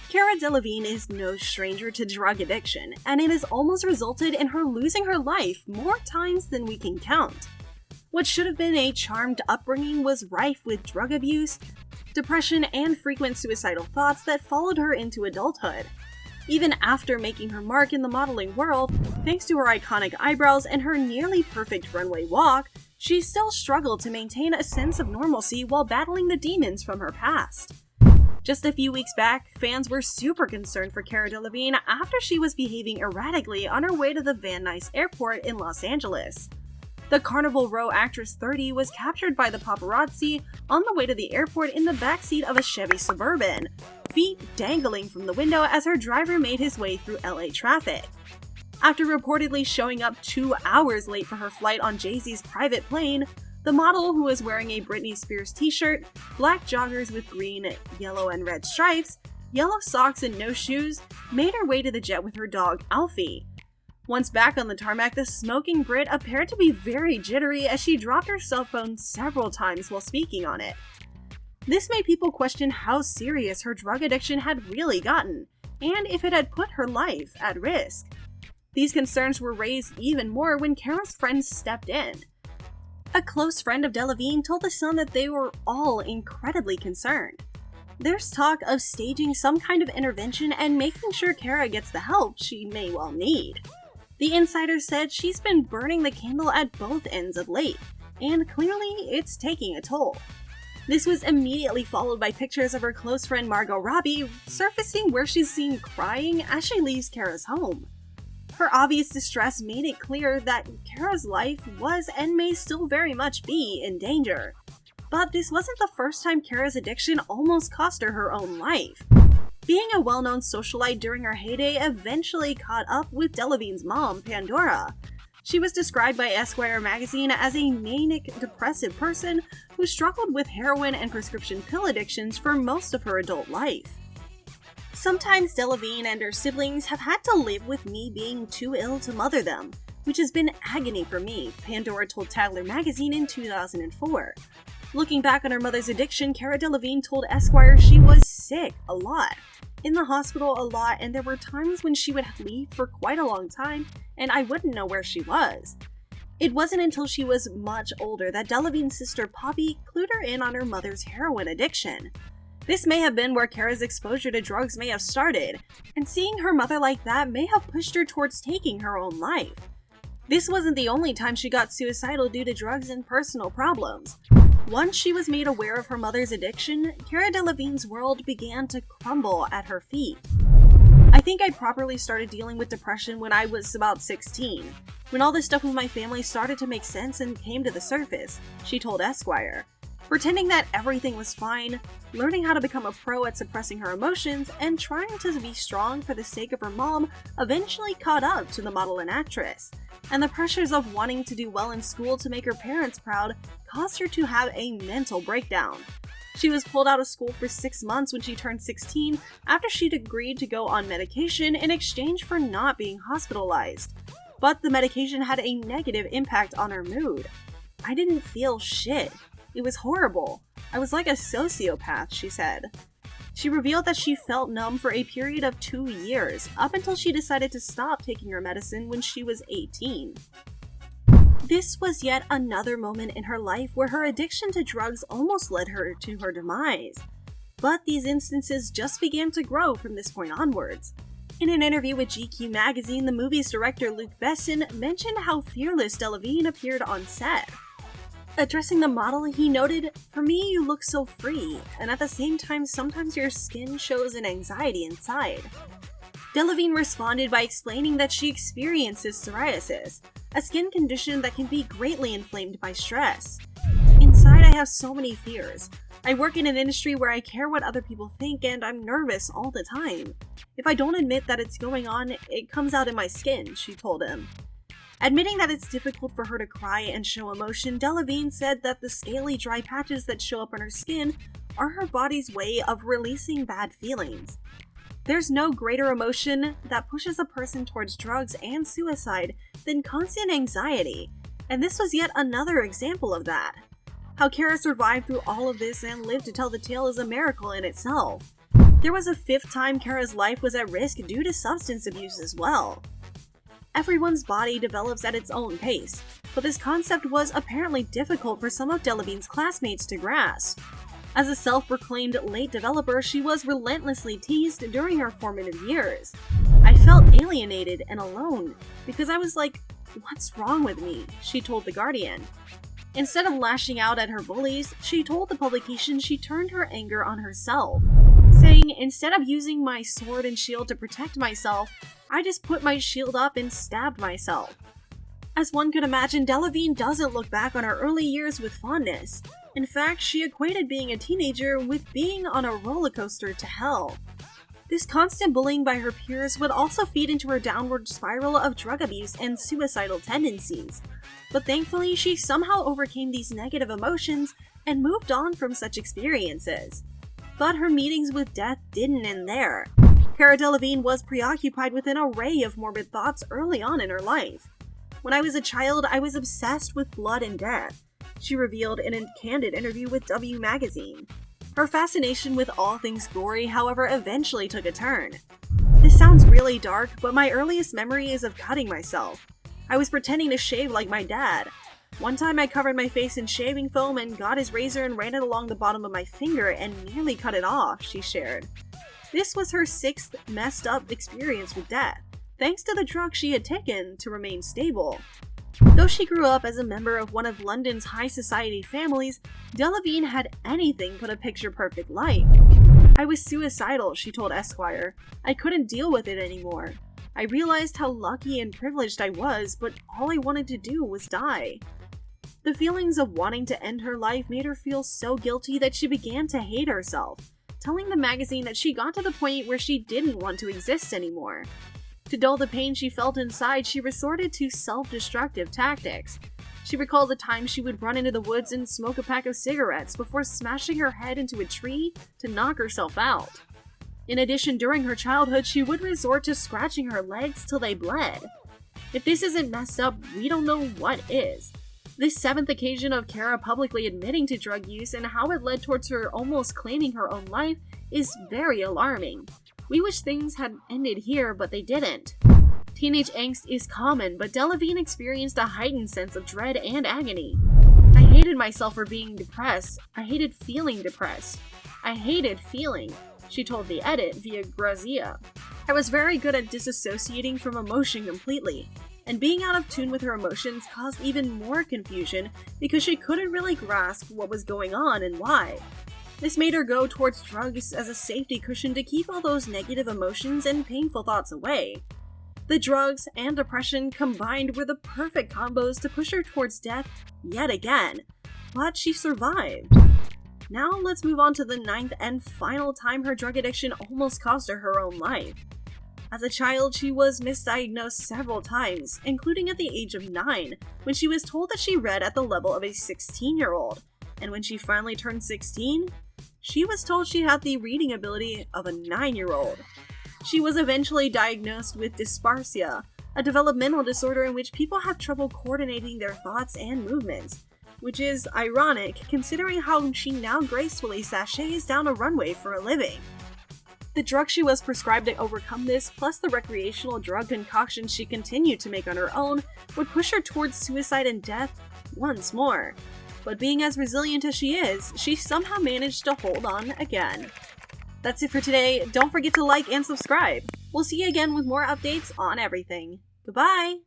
Cara Delevingne is no stranger to drug addiction, and it has almost resulted in her losing her life more times than we can count. What should have been a charmed upbringing was rife with drug abuse, depression, and frequent suicidal thoughts that followed her into adulthood. Even after making her mark in the modeling world, thanks to her iconic eyebrows and her nearly perfect runway walk, she still struggled to maintain a sense of normalcy while battling the demons from her past. Just a few weeks back, fans were super concerned for Cara Delevingne after she was behaving erratically on her way to the Nuys Airport in Los Angeles. The Carnival Row actress 30 was captured by the paparazzi on the way to the airport in the backseat of a Chevy Suburban, feet dangling from the window as her driver made his way through LA traffic. After reportedly showing up 2 hours late for her flight on Jay-Z's private plane, the model, who was wearing a Britney Spears t-shirt, black joggers with green, yellow, and red stripes, yellow socks, and no shoes, made her way to the jet with her dog, Alfie. Once back on the tarmac, the smoking Brit appeared to be very jittery as she dropped her cell phone several times while speaking on it. This made people question how serious her drug addiction had really gotten, and if it had put her life at risk. These concerns were raised even more when Cara's friends stepped in. A close friend of Delevingne told The Sun that they were all incredibly concerned. There's talk of staging some kind of intervention and making sure Cara gets the help she may well need. The insider said she's been burning the candle at both ends of late, and clearly it's taking a toll. This was immediately followed by pictures of her close friend Margot Robbie surfacing where she's seen crying as she leaves Cara's home. Her obvious distress made it clear that Cara's life was and may still very much be in danger. But this wasn't the first time Cara's addiction almost cost her her own life. Being a well-known socialite during her heyday eventually caught up with Delevingne's mom, Pandora. She was described by Esquire magazine as a manic, depressive person who struggled with heroin and prescription pill addictions for most of her adult life. Sometimes Delevingne and her siblings have had to live with me being too ill to mother them, which has been agony for me, Pandora told Tatler magazine in 2004. Looking back on her mother's addiction, Cara Delevingne told Esquire she was sick a lot, in the hospital a lot, and there were times when she would leave for quite a long time and I wouldn't know where she was. It wasn't until she was much older that Delevingne's sister Poppy clued her in on her mother's heroin addiction. This may have been where Cara's exposure to drugs may have started, and seeing her mother like that may have pushed her towards taking her own life. This wasn't the only time she got suicidal due to drugs and personal problems. Once she was made aware of her mother's addiction, Cara Delevingne's world began to crumble at her feet. I think I properly started dealing with depression when I was about 16, when all this stuff with my family started to make sense and came to the surface, she told Esquire. Pretending that everything was fine, learning how to become a pro at suppressing her emotions, and trying to be strong for the sake of her mom eventually caught up to the model and actress, and the pressures of wanting to do well in school to make her parents proud caused her to have a mental breakdown. She was pulled out of school for 6 months when she turned 16 after she'd agreed to go on medication in exchange for not being hospitalized. But the medication had a negative impact on her mood. I didn't feel shit. It was horrible. I was like a sociopath, she said. She revealed that she felt numb for a period of 2 years, up until she decided to stop taking her medicine when she was 18. This was yet another moment in her life where her addiction to drugs almost led her to her demise. But these instances just began to grow from this point onwards. In an interview with GQ magazine, the movie's director Luc Besson mentioned how fearless Delevingne appeared on set. Addressing the model, he noted, "For me, you look so free, and at the same time, sometimes your skin shows an anxiety inside." Delevingne responded by explaining that she experiences psoriasis, a skin condition that can be greatly inflamed by stress. "Inside, I have so many fears. I work in an industry where I care what other people think, and I'm nervous all the time. If I don't admit that it's going on, it comes out in my skin," she told him. Admitting that it's difficult for her to cry and show emotion, Delevingne said that the scaly, dry patches that show up on her skin are her body's way of releasing bad feelings. There's no greater emotion that pushes a person towards drugs and suicide than constant anxiety, and this was yet another example of that. How Cara survived through all of this and lived to tell the tale is a miracle in itself. There was a fifth time Cara's life was at risk due to substance abuse as well. Everyone's body develops at its own pace, but this concept was apparently difficult for some of Delevigne's classmates to grasp. As a self-proclaimed late developer, she was relentlessly teased during her formative years. I felt alienated and alone, because I was like, "What's wrong with me?" she told The Guardian. Instead of lashing out at her bullies, she told the publication she turned her anger on herself, saying, "Instead of using my sword and shield to protect myself, I just put my shield up and stabbed myself." As one could imagine, Delevigne doesn't look back on her early years with fondness. In fact, she equated being a teenager with being on a roller coaster to hell. This constant bullying by her peers would also feed into her downward spiral of drug abuse and suicidal tendencies. But thankfully, she somehow overcame these negative emotions and moved on from such experiences. But her meetings with death didn't end there. Cara Delevigne was preoccupied with an array of morbid thoughts early on in her life. "When I was a child, I was obsessed with blood and death," she revealed in a candid interview with W magazine. Her fascination with all things gory, however, eventually took a turn. "This sounds really dark, but my earliest memory is of cutting myself. I was pretending to shave like my dad. One time I covered my face in shaving foam and got his razor and ran it along the bottom of my finger and nearly cut it off," she shared. This was her sixth messed up experience with death, thanks to the drug she had taken to remain stable. Though she grew up as a member of one of London's high society families, Delevigne had anything but a picture-perfect life. "I was suicidal," she told Esquire. "I couldn't deal with it anymore. I realized how lucky and privileged I was, but all I wanted to do was die." The feelings of wanting to end her life made her feel so guilty that she began to hate herself, telling the magazine that she got to the point where she didn't want to exist anymore. To dull the pain she felt inside, she resorted to self-destructive tactics. She recalled the time she would run into the woods and smoke a pack of cigarettes before smashing her head into a tree to knock herself out. In addition, during her childhood, she would resort to scratching her legs till they bled. If this isn't messed up, we don't know what is. This seventh occasion of Cara publicly admitting to drug use and how it led towards her almost claiming her own life is very alarming. We wish things had ended here, but they didn't. Teenage angst is common, but Delevigne experienced a heightened sense of dread and agony. "I hated myself for being depressed. I hated feeling depressed. I hated feeling," she told The Edit via Grazia. "I was very good at disassociating from emotion completely, and being out of tune with her emotions caused even more confusion because she couldn't really grasp what was going on and why. This made her go towards drugs as a safety cushion to keep all those negative emotions and painful thoughts away. The drugs and depression combined were the perfect combos to push her towards death yet again, but she survived." Now let's move on to the ninth and final time her drug addiction almost cost her her own life. As a child, she was misdiagnosed several times, including at the age of 9, when she was told that she read at the level of a 16-year-old, and when she finally turned 16, she was told she had the reading ability of a 9-year-old. She was eventually diagnosed with dyspraxia, a developmental disorder in which people have trouble coordinating their thoughts and movements, which is ironic considering how she now gracefully sashays down a runway for a living. The drug she was prescribed to overcome this, plus the recreational drug concoctions she continued to make on her own, would push her towards suicide and death once more. But being as resilient as she is, she somehow managed to hold on again. That's it for today. Don't forget to like and subscribe. We'll see you again with more updates on everything. Goodbye!